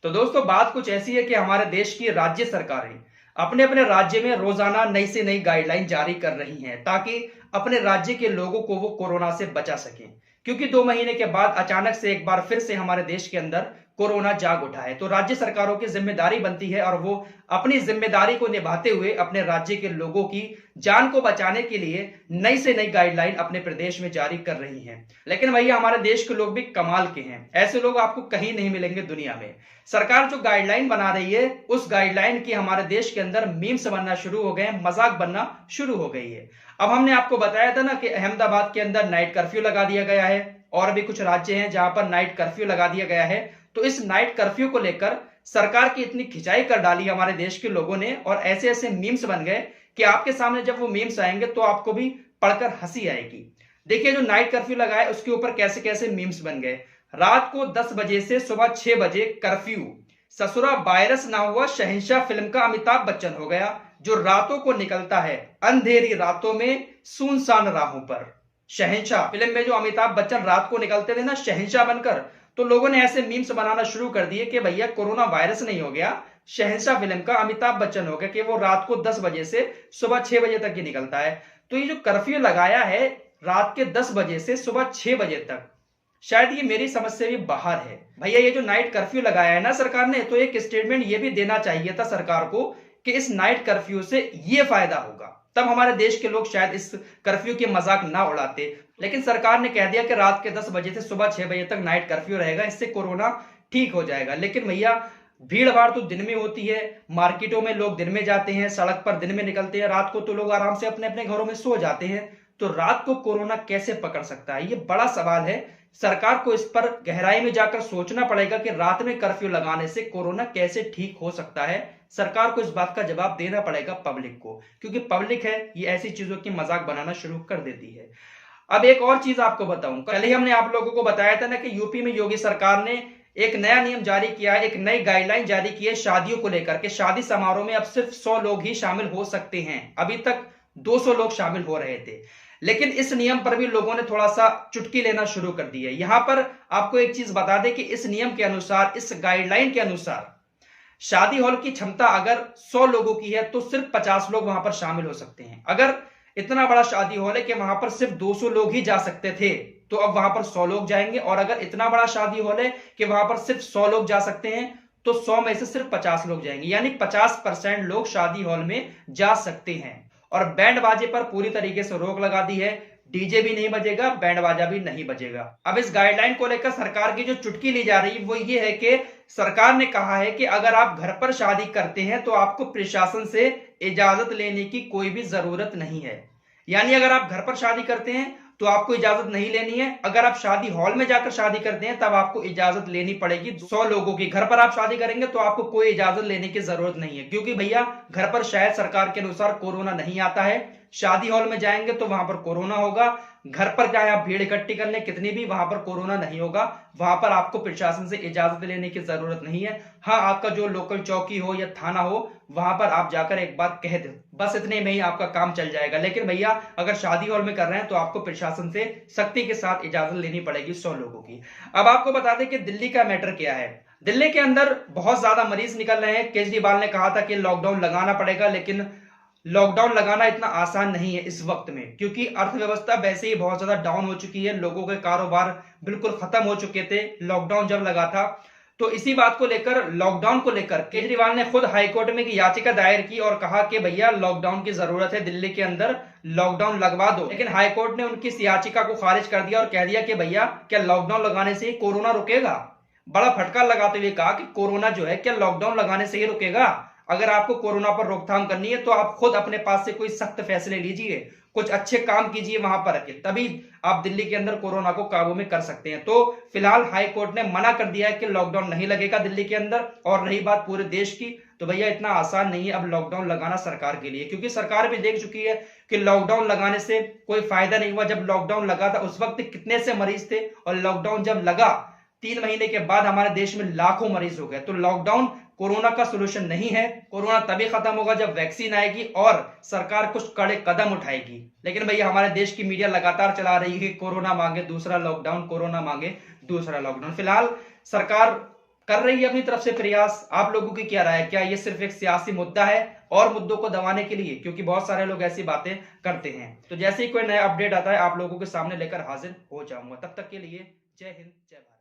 तो दोस्तों बात कुछ ऐसी है कि हमारे देश की राज्य सरकारें अपने अपने राज्य में रोजाना नई से नई गाइडलाइन जारी कर रही हैं ताकि अपने राज्य के लोगों को वो कोरोना से बचा सकें। क्योंकि 2 महीने के बाद अचानक से एक बार फिर से हमारे देश के अंदर कोरोना जाग उठा है, तो राज्य सरकारों की जिम्मेदारी बनती है और वो अपनी जिम्मेदारी को निभाते हुए अपने राज्य के लोगों की जान को बचाने के लिए नई से नई गाइडलाइन अपने प्रदेश में जारी कर रही हैं। लेकिन भैया हमारे देश के लोग भी कमाल के हैं, ऐसे लोग आपको कहीं नहीं मिलेंगे दुनिया में। सरकार जो गाइडलाइन बना रही है उस गाइडलाइन की हमारे देश के अंदर मीम्स बनना शुरू हो गए, मजाक बनना शुरू हो गई है। अब हमने आपको बताया था ना कि अहमदाबाद के अंदर नाइट कर्फ्यू लगा दिया गया है और भी कुछ राज्य हैं जहां पर नाइट कर्फ्यू लगा दिया गया है। तो इस नाइट कर्फ्यू को लेकर सरकार की इतनी खिंचाई कर डाली हमारे देश के लोगों ने और ऐसे ऐसे मीम्स बन गए कि आपके सामने जब वो मीम्स आएंगे तो आपको भी पढ़कर हंसी आएगी। देखिए जो नाइट कर्फ्यू लगा है उसके ऊपर कैसे कैसे मीम्स बन गए। रात को 10 बजे से सुबह 6 बजे कर्फ्यू, ससुरा वायरस ना हुआ शहंशाह फिल्म का अमिताभ बच्चन हो गया, जो रातों को निकलता है अंधेरी रातों में सुनसान राहों पर। शहंशाह फिल्म में जो अमिताभ बच्चन रात को निकलते थे ना शहंशाह बनकर, तो लोगों ने ऐसे मीम्स बनाना शुरू कर दिए कि भैया कोरोना वायरस नहीं हो गया, शहंशाह फिल्म का अमिताभ बच्चन हो गया कि वो रात को 10 बजे से सुबह 6 बजे तक ही निकलता है। तो ये जो कर्फ्यू लगाया है रात के 10 बजे से सुबह 6 बजे तक, शायद ये मेरी समझ से भी बाहर है। भैया ये जो नाइट कर्फ्यू लगाया है ना सरकार ने, तो एक स्टेटमेंट ये भी देना चाहिए था सरकार को कि इस नाइट कर्फ्यू से ये फायदा होगा, तब हमारे देश के लोग शायद इस कर्फ्यू के मजाक ना उड़ाते। लेकिन सरकार ने कह दिया कि रात के 10 बजे से सुबह 6 बजे तक नाइट कर्फ्यू रहेगा, इससे कोरोना ठीक हो जाएगा। लेकिन भैया भीड़ भाड़ तो दिन में होती है, मार्केटों में लोग दिन में जाते हैं, सड़क पर दिन में निकलते हैं, रात को तो लोग आराम से अपने अपने घरों में सो जाते हैं। तो रात को कोरोना कैसे पकड़ सकता है, ये बड़ा सवाल है। सरकार को इस पर गहराई में जाकर सोचना पड़ेगा कि रात में कर्फ्यू लगाने से कोरोना कैसे ठीक हो सकता है। सरकार को इस बात का जवाब देना पड़ेगा पब्लिक को, क्योंकि पब्लिक है ये ऐसी चीजों की मजाक बनाना शुरू कर देती है। अब एक और चीज आपको बताऊं, कल ही हमने आप लोगों को बताया था ना कि यूपी में योगी सरकार ने एक नया नियम जारी किया है, एक नई गाइडलाइन जारी की है शादियों को लेकर के। शादी समारोह में अब सिर्फ 100 लोग ही शामिल हो सकते हैं, अभी तक 200 लोग शामिल हो रहे थे। लेकिन इस नियम पर भी लोगों ने थोड़ा सा चुटकी लेना शुरू कर दी है। यहां पर आपको एक चीज बता दें कि इस नियम के अनुसार, इस गाइडलाइन के अनुसार, शादी हॉल की क्षमता अगर 100 लोगों की है तो सिर्फ 50 लोग वहां पर शामिल हो सकते हैं। अगर इतना बड़ा शादी हॉल है कि वहां पर सिर्फ 200 लोग ही जा सकते थे, तो अब वहां पर 100 लोग जाएंगे। और अगर इतना बड़ा शादी हॉल है कि वहां पर सिर्फ 100 लोग जा सकते हैं, तो 100 में से सिर्फ 50 लोग जाएंगे, यानी 50% लोग शादी हॉल में जा सकते हैं। और बैंड बाजे पर पूरी तरीके से रोक लगा दी है, डीजे भी नहीं बजेगा, बैंड बाजा भी नहीं बजेगा। अब इस गाइडलाइन को लेकर सरकार की जो चुटकी ली जा रही है वो ये है कि सरकार ने कहा है कि अगर आप घर पर शादी करते हैं तो आपको प्रशासन से इजाजत लेने की कोई भी जरूरत नहीं है। यानी अगर आप घर पर शादी करते हैं तो आपको इजाजत नहीं लेनी है, अगर आप शादी हॉल में जाकर शादी करते हैं तब आपको इजाजत लेनी पड़ेगी 100 लोगों की। घर पर आप शादी करेंगे तो आपको कोई इजाजत लेने की जरूरत नहीं है, क्योंकि भैया घर पर शायद सरकार के अनुसार कोरोना नहीं आता है, शादी हॉल में जाएंगे तो वहां पर कोरोना होगा। घर पर चाहे आप भीड़ इकट्ठी कर लें कितनी भी, वहां पर कोरोना नहीं होगा, वहां पर आपको प्रशासन से इजाजत लेने की जरूरत नहीं है। हाँ, आपका जो लोकल चौकी हो या थाना हो वहां पर आप जाकर एक बार कह दे, बस इतने में ही आपका काम चल जाएगा। लेकिन भैया अगर शादी हॉल में कर रहे हैं तो आपको प्रशासन से सख्ती के साथ इजाजत लेनी पड़ेगी 100 लोगों की। अब आपको बता दें कि दिल्ली का मैटर क्या है। दिल्ली के अंदर बहुत ज्यादा मरीज निकल रहे हैं। केजरीवाल ने कहा था कि लॉकडाउन लगाना पड़ेगा, लेकिन लॉकडाउन लगाना इतना आसान नहीं है इस वक्त में, क्योंकि अर्थव्यवस्था वैसे ही बहुत ज्यादा डाउन हो चुकी है, लोगों के कारोबार बिल्कुल खत्म हो चुके थे लॉकडाउन जब लगा था। तो इसी बात को लेकर, लॉकडाउन को लेकर केजरीवाल ने खुद हाईकोर्ट में एक याचिका दायर की और कहा कि भैया लॉकडाउन की जरूरत है, दिल्ली के अंदर लॉकडाउन लगवा दो। लेकिन हाईकोर्ट ने उनकी इस याचिका को खारिज कर दिया और कह दिया कि भैया क्या लॉकडाउन लगाने से ही कोरोना रुकेगा। बड़ा फटकार लगाते हुए कहा कि कोरोना जो है क्या लॉकडाउन लगाने से ही रुकेगा। अगर आपको कोरोना पर रोकथाम करनी है तो आप खुद अपने पास से कोई सख्त फैसले लीजिए, कुछ अच्छे काम कीजिए वहां पर रखे, तभी आप दिल्ली के अंदर कोरोना को काबू में कर सकते हैं। तो फिलहाल हाई कोर्ट ने मना कर दिया है कि लॉकडाउन नहीं लगेगा दिल्ली के अंदर। और रही बात पूरे देश की, तो भैया इतना आसान नहीं है अब लॉकडाउन लगाना सरकार के लिए, क्योंकि सरकार भी देख चुकी है कि लॉकडाउन लगाने से कोई फायदा नहीं हुआ। जब लॉकडाउन लगा था उस वक्त कितने से मरीज थे, और लॉकडाउन जब लगा 3 महीने के बाद हमारे देश में लाखों मरीज हो गए। तो लॉकडाउन कोरोना का सलूशन नहीं है। कोरोना तभी खत्म होगा जब वैक्सीन आएगी और सरकार कुछ कड़े कदम उठाएगी। लेकिन भैया हमारे देश की मीडिया लगातार चला रही है कि कोरोना मांगे दूसरा लॉकडाउन, कोरोना मांगे दूसरा लॉकडाउन। फिलहाल सरकार कर रही है अपनी तरफ से प्रयास। आप लोगों की क्या राय है? क्या ये सिर्फ एक सियासी मुद्दा है और मुद्दों को दबाने के लिए? क्योंकि बहुत सारे लोग ऐसी बातें करते हैं। तो जैसे ही कोई नया अपडेट आता है आप लोगों के सामने लेकर हाजिर हो जाऊंगा। तब तक के लिए जय हिंद, जय भारत।